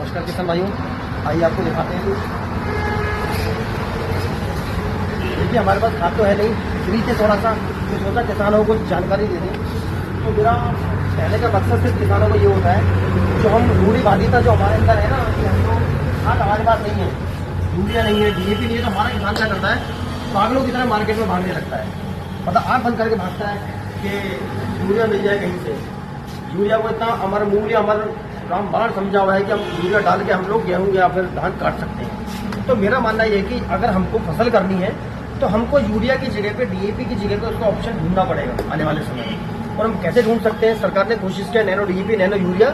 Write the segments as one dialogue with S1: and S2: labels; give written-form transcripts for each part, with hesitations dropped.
S1: नमस्कार किसान भाइयों, आइए आपको दिखाते हैं। देखिए हमारे पास खाद तो है नहीं, फ्री थे थोड़ा सा, तो सोचा किसानों को जानकारी दे दें। तो मेरा पहले का मकसद सिर्फ किसानों को ये होता है, जो हम रूढ़िवादिता जो हमारे अंदर है ना, कि हम लोग खाद हमारे पास नहीं है, यूरिया नहीं है, डीएपी नहीं है, तो हमारा किसान क्या करता है, पागलों की तरह मार्केट में भागने लगता है। मतलब आँख बंद करके भागता है कि यूरिया मिल जाए कहीं से। यूरिया को इतना अमर मूल्य अमर रामबाण समझा हुआ है कि हम यूरिया डाल के हम लोग गेहूँ या फिर धान काट सकते हैं। तो मेरा मानना ये है कि अगर हमको फसल करनी है तो हमको यूरिया की जगह पे डीएपी की जगह पे उसका ऑप्शन ढूंढना पड़ेगा आने वाले समय में। और हम कैसे ढूंढ सकते हैं? सरकार ने कोशिश किया nano DAP nano urea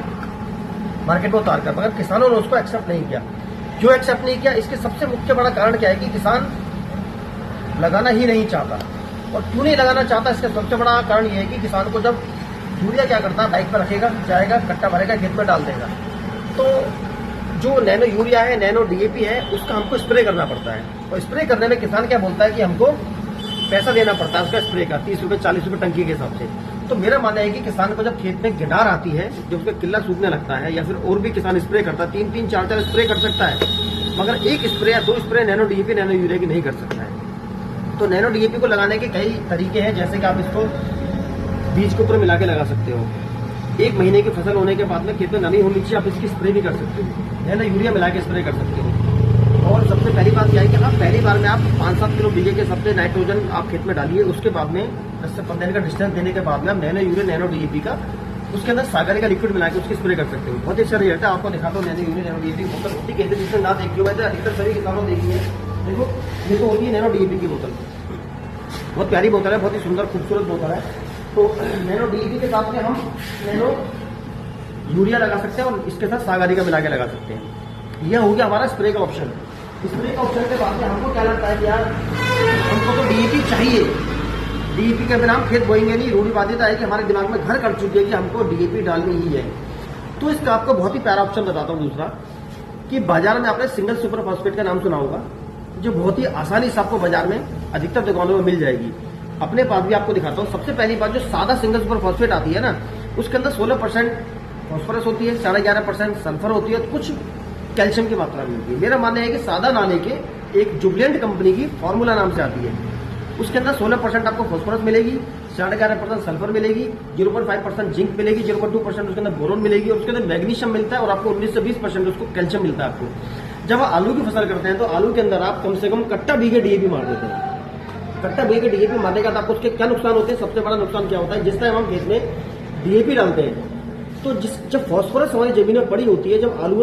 S1: market में उतार कर, मगर किसानों ने उसको एक्सेप्ट नहीं किया। क्यों एक्सेप्ट नहीं किया? इसके सबसे मुख्य बड़ा कारण क्या है कि किसान लगाना ही नहीं चाहता। और क्यों नहीं लगाना चाहता, इसका सबसे बड़ा कारण यह है कि किसान को जब यूरिया क्या करता है, बाइक पर रखेगा, जाएगा, कट्टा भरेगा, खेत में डाल देगा। तो जो नैनो यूरिया है, नैनो डीएपी है, उसका हमको स्प्रे करना पड़ता है। और स्प्रे करने में किसान क्या बोलता है कि हमको पैसा देना पड़ता है उसका स्प्रे का, 30 रुपये 40 रुपये टंकी के हिसाब से। तो मेरा मानना है कि किसान को जब खेत में गिडार आती है, जब उसका किल्ला सूखने लगता है, या फिर और भी किसान स्प्रे करता है, 3-3 4-4 स्प्रे कर सकता है, मगर एक स्प्रे या 2 spray nano DAP nano urea की नहीं कर सकता है। तो नैनो डीएपी को लगाने के कई तरीके हैं, जैसे कि आप इसको बीज के ऊपर मिला के लगा सकते हो। 1 महीने की फसल होने के बाद में खेत में नमी होनी चाहिए, आप इसकी स्प्रे भी कर सकते हो, नैनो यूरिया मिला के स्प्रे कर सकते हो। और सबसे पहली बात क्या है कि आप पहली बार में आप 5-7 किलो बीजे के सबसे नाइट्रोजन आप खेत में डालिए। उसके बाद में 10 से 15 दिन का डिस्टेंस देने के बाद में आप नैनो यूरिया नैनो डीएपी का उसके अंदर सागर का लिक्विड मिला के उसकी स्प्रे कर सकते हो। बहुत ही अच्छा रिजल्ट है। आपको दिखाता हूँ नैनो यूरिया नैनो डीएपी बोतल होती कैसे, जिससे ना देखी हो वैसे अधिकतर सभी किसानों देखी है। देखो ये तो होती है नैनो डीएपी की बोतल, बहुत प्यारी बोतल है, बहुत ही सुंदर खूबसूरत बोतल है। तो नैनो डीएपी के साथ में हम नैनो यूरिया लगा सकते हैं और इसके साथ सागरी का मिला के लगा सकते हैं। यह हो गया हमारा स्प्रे का ऑप्शन। स्प्रे का ऑप्शन के बाद में हमको क्या लगता है कि यार हमको तो डीएपी चाहिए, डीएपी के बिना हम खेत बोएंगे नहीं। रूढ़िवादिता है कि हमारे दिमाग में घर कर चुकी है कि हमको डीएपी डालनी ही है। तो इसका आपको बहुत ही प्यारा ऑप्शन बताता हूँ दूसरा, कि बाजार में आपने सिंगल सुपर फॉस्फेट का नाम सुना होगा, जो बहुत ही आसानी से आपको बाजार में अधिकतर दुकानों में मिल जाएगी। अपने पास भी आपको दिखाता हूँ। सबसे पहली बात, जो सादा सिंगल सुपर फॉस्फेट आती है ना, उसके अंदर 16% फॉस्फोरस होती है, 11.5% सल्फर होती है, कुछ कैल्शियम की मात्रा भी होती है। मेरा मानना है कि सादा ना लेके एक जुबिलेंट कंपनी की फॉर्मूला नाम से आती है, उसके अंदर 16% आपको फॉस्फोरस मिलेगी, 11.5% सल्फर मिलेगी, 0.5% जिंक मिलेगी, 0.2% उसके अंदर बोरोन मिलेगी, और उसके अंदर मैग्नीशियम मिलता है, और आपको 19 से 20% उसको कैल्शियम मिलता है आपको। जब आप आलू की फसल करते हैं तो आलू के अंदर आप कम से कम कट्टा बीघे डीएपी मार देते हैं। कट्टा बीघे डीएपी मारने का आपको उसके क्या नुकसान होते हैं? सबसे बड़ा नुकसान क्या होता है, जिस टाइम हम खेत में डीएपी डालते हैं तो जब फॉस्फोरस हमारी जमीन में पड़ी होती है, जब आलू